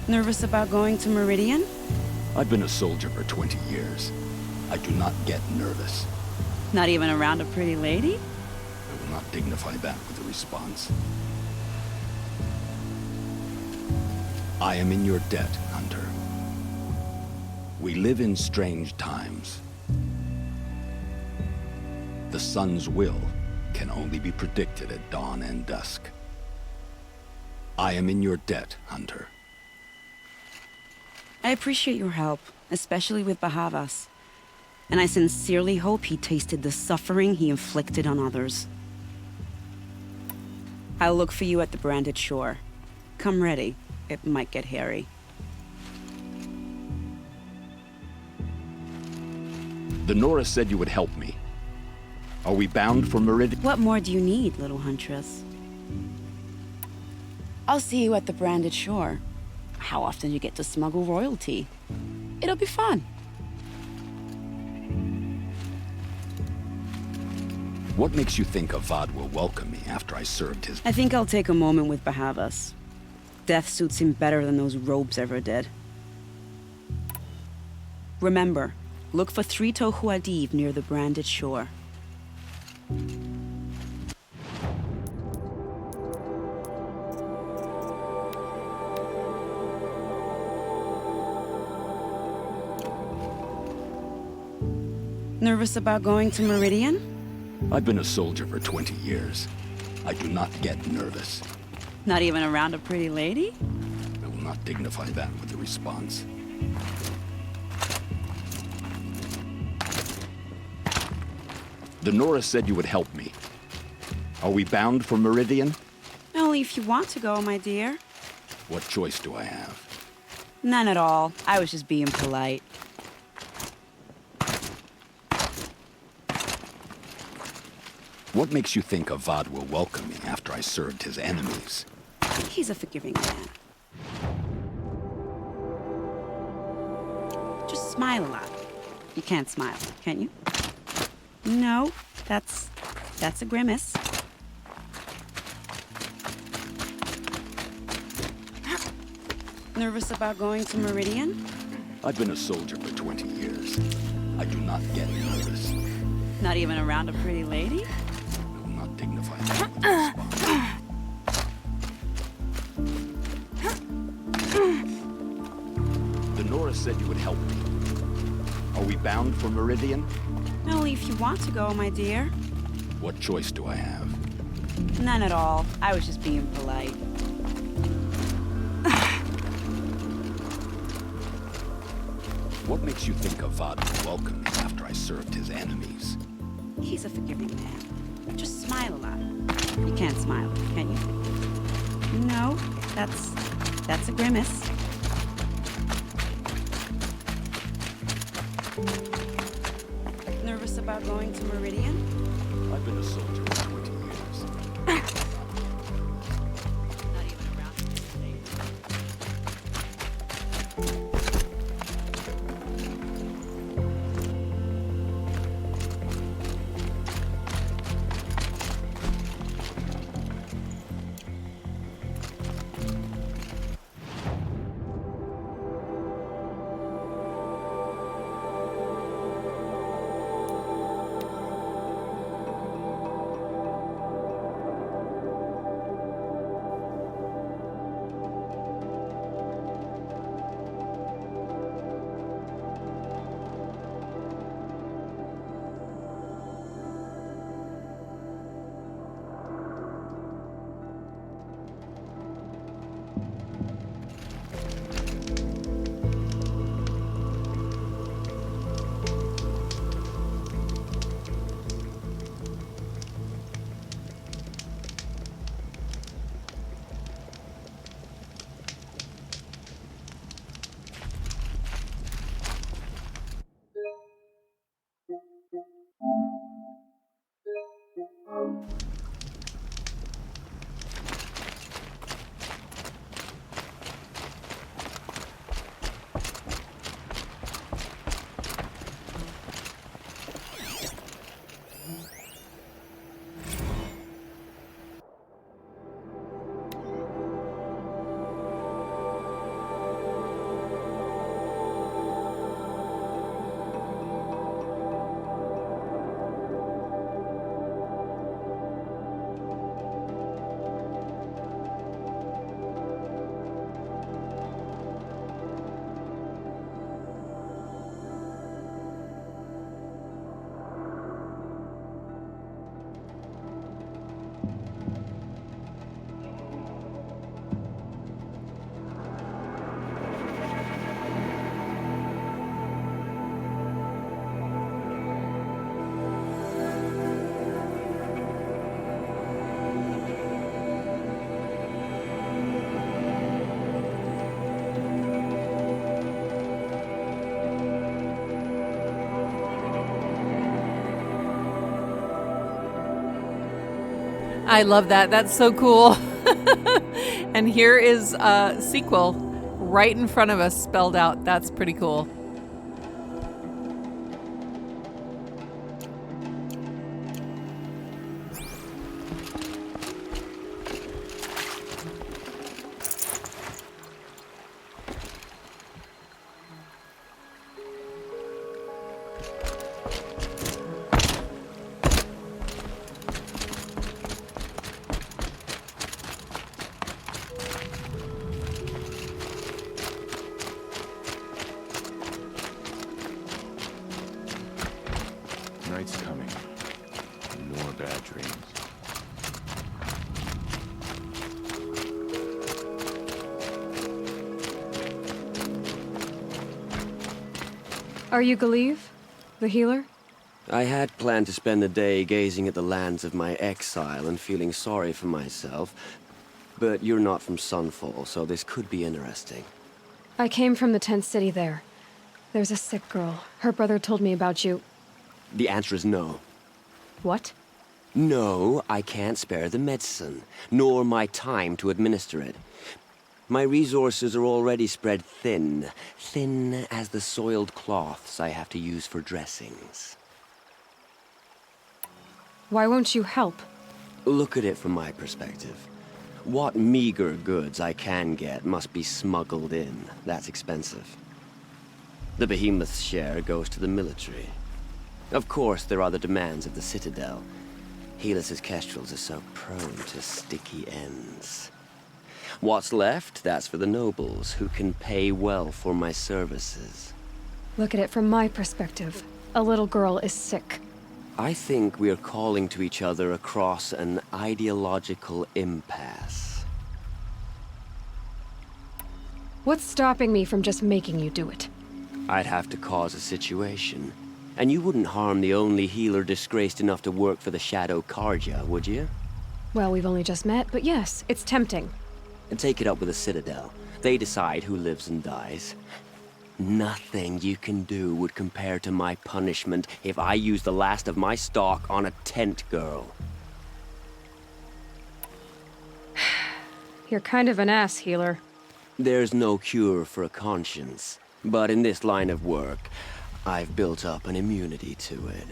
Nervous about going to Meridian? I've been a soldier for 20 years. I do not get nervous. Not even around a pretty lady? I will not dignify that with a response. I am in your debt, Hunter. We live in strange times. The sun's will can only be predicted at dawn and dusk. I am in your debt, Hunter. I appreciate your help, especially with Bahavas. And I sincerely hope he tasted the suffering he inflicted on others. I'll look for you at the branded shore. Come ready. It might get hairy. The Nora said you would help me. Are we bound for Meridian? What more do you need, little huntress? I'll see you at the branded shore. How often you get to smuggle royalty? It'll be fun. What makes you think Avad will welcome me after I served his... I think I'll take a moment with Bahavas. Death suits him better than those robes ever did. Remember, look for 3 Tohuadiv near the branded shore. Nervous about going to Meridian? I've been a soldier for 20 years. I do not get nervous. Not even around a pretty lady? I will not dignify that with a response. The Nora said you would help me. Are we bound for Meridian? Only if you want to go, my dear. What choice do I have? None at all. I was just being polite. What makes you think Avad will welcome me after I served his enemies? He's a forgiving man. Just smile a lot. You can't smile, can you? No, that's a grimace. Nervous about going to Meridian? I've been a soldier for 20 years. I do not get nervous. Not even around a pretty lady? I will not dignify that with a response. The Nora said you would help me. Are we bound for Meridian? Only if you want to go, my dear. What choice do I have? None at all. I was just being polite. What makes you think Avad would welcome me after I served his enemies? He's a forgiving man. Just smile a lot. You can't smile, can you? No, that's a grimace. Nervous about going to Meridian? I've been a soldier for 20 years. Not even around. I love that. That's so cool. And here is a sequel right in front of us spelled out. That's pretty cool. Night's coming. More bad dreams. Are you Galeev? The healer? I had planned to spend the day gazing at the lands of my exile and feeling sorry for myself, but you're not from Sunfall, so this could be interesting. I came from the tent city there. There's a sick girl. Her brother told me about you. The answer is no. What? No, I can't spare the medicine, nor my time to administer it. My resources are already spread thin, thin as the soiled cloths I have to use for dressings. Why won't you help? Look at it from my perspective. What meager goods I can get must be smuggled in. That's expensive. The behemoth's share goes to the military. Of course, there are the demands of the Citadel. Helis's kestrels are so prone to sticky ends. What's left, that's for the nobles, who can pay well for my services. Look at it from my perspective. A little girl is sick. I think we are calling to each other across an ideological impasse. What's stopping me from just making you do it? I'd have to cause a situation. And you wouldn't harm the only healer disgraced enough to work for the Shadow Karja, would you? Well, we've only just met, but yes, it's tempting. And take it up with the Citadel. They decide who lives and dies. Nothing you can do would compare to my punishment if I use the last of my stock on a tent girl. You're kind of an ass, healer. There's no cure for a conscience. But in this line of work, I've built up an immunity to it.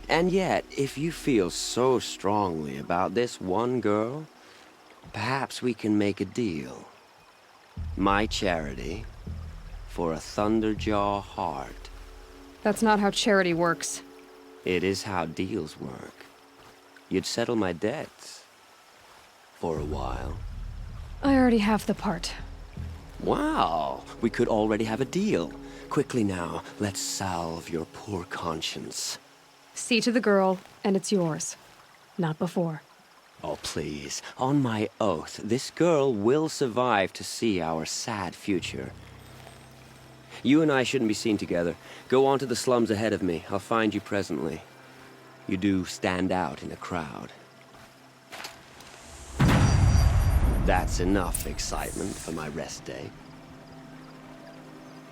And yet, if you feel so strongly about this one girl, perhaps we can make a deal. My charity for a Thunderjaw heart. That's not how charity works. It is how deals work. You'd settle my debts. For a while. I already have the part. Wow, we could already have a deal. Quickly now, let's salve your poor conscience. See to the girl, and it's yours. Not before. Oh, please. On my oath, this girl will survive to see our sad future. You and I shouldn't be seen together. Go on to the slums ahead of me. I'll find you presently. You do stand out in a crowd. That's enough excitement for my rest day.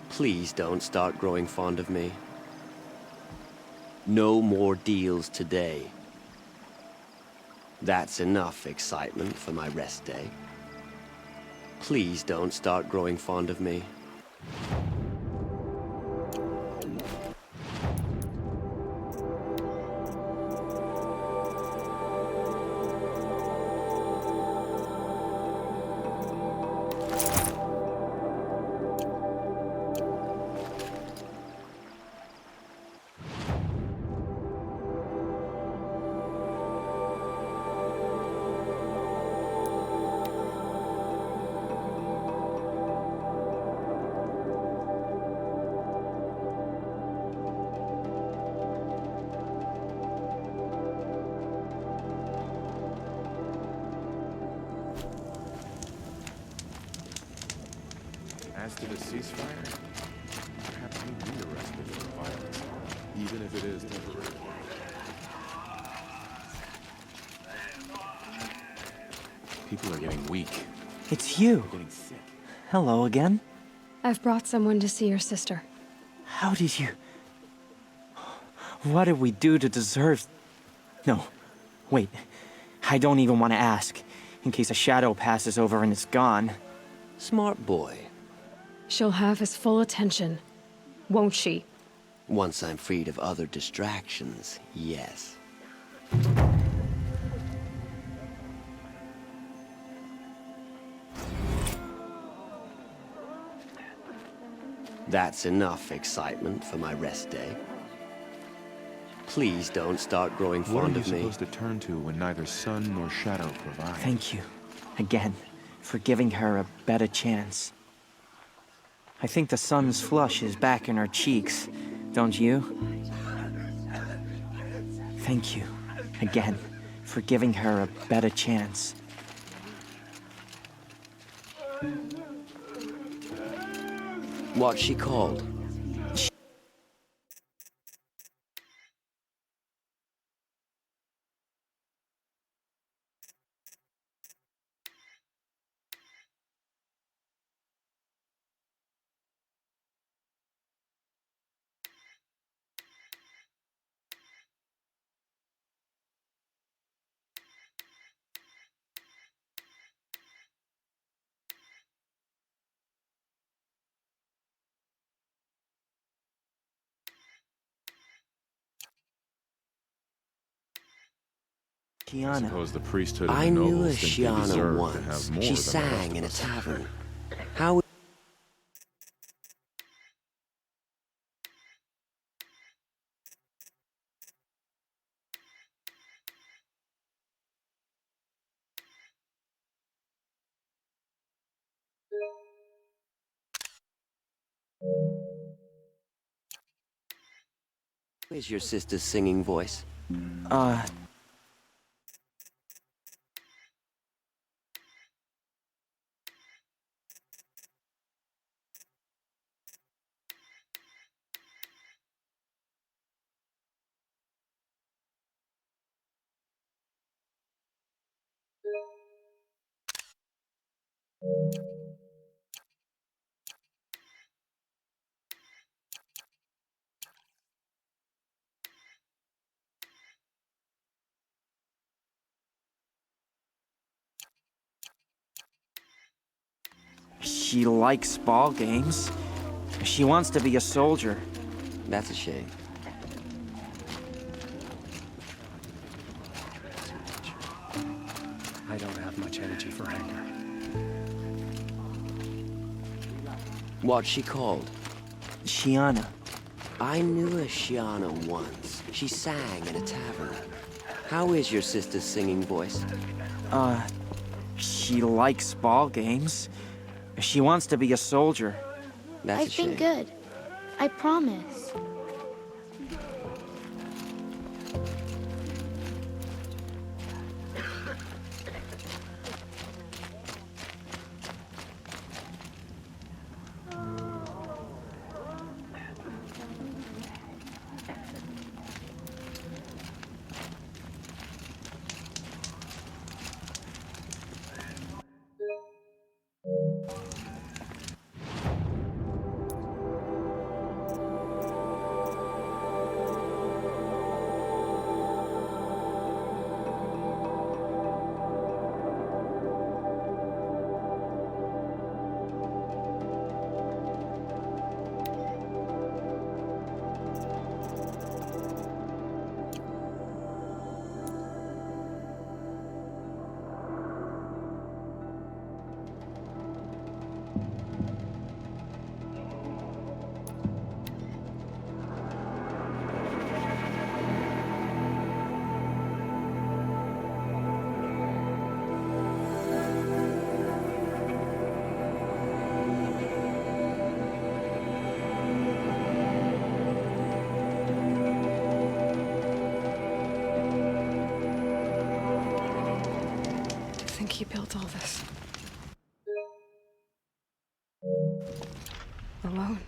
Please don't start growing fond of me. No more deals today. That's enough excitement for my rest day. Please don't start growing fond of me. As to the ceasefire, perhaps we need a respite from violence, even if it is temporary. People are getting weak. It's you. They're getting sick. Hello again. I've brought someone to see your sister. How did you... What did we do to deserve... No, wait. I don't even want to ask, in case a shadow passes over and it's gone. Smart boy. She'll have his full attention, won't she? Once I'm freed of other distractions, yes. That's enough excitement for my rest day. Please don't start growing What are fond you of me. supposed to turn to when neither sun nor shadow provide? Thank you, again, for giving her a better chance. I think the sun's flush is back in her cheeks, don't you? Thank you, again, for giving her a better chance. What's she called? I suppose the priesthood and I the knew a nobles think they Shiana deserve to once. have more She than the rest sang of in a us. tavern. How is your sister's singing voice? She likes ball games. She wants to be a soldier. That's a shame. I don't have much energy for anger. What's she called? Shiana. I knew a Shiana once. She sang in a tavern. How is your sister's singing voice? She likes ball games. She wants to be a soldier. That's a I've shame. been good. I promise. I think he built all this. Alone.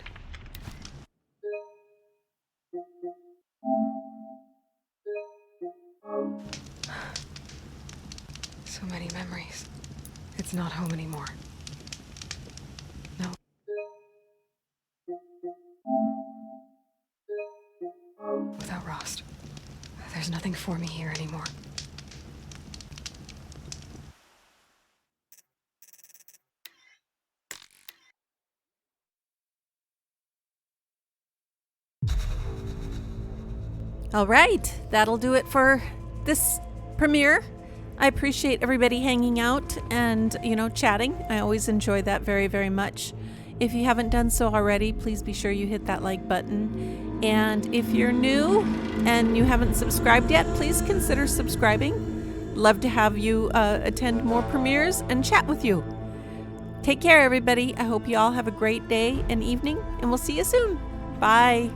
So many memories. It's not home anymore. No. Without Rost, there's nothing for me here anymore. All right, that'll do it for this premiere. I appreciate everybody hanging out and, chatting. I always enjoy that very, very much. If you haven't done so already, please be sure you hit that like button. And if you're new and you haven't subscribed yet, please consider subscribing. Love to have you attend more premieres and chat with you. Take care, everybody. I hope you all have a great day and evening, and we'll see you soon. Bye.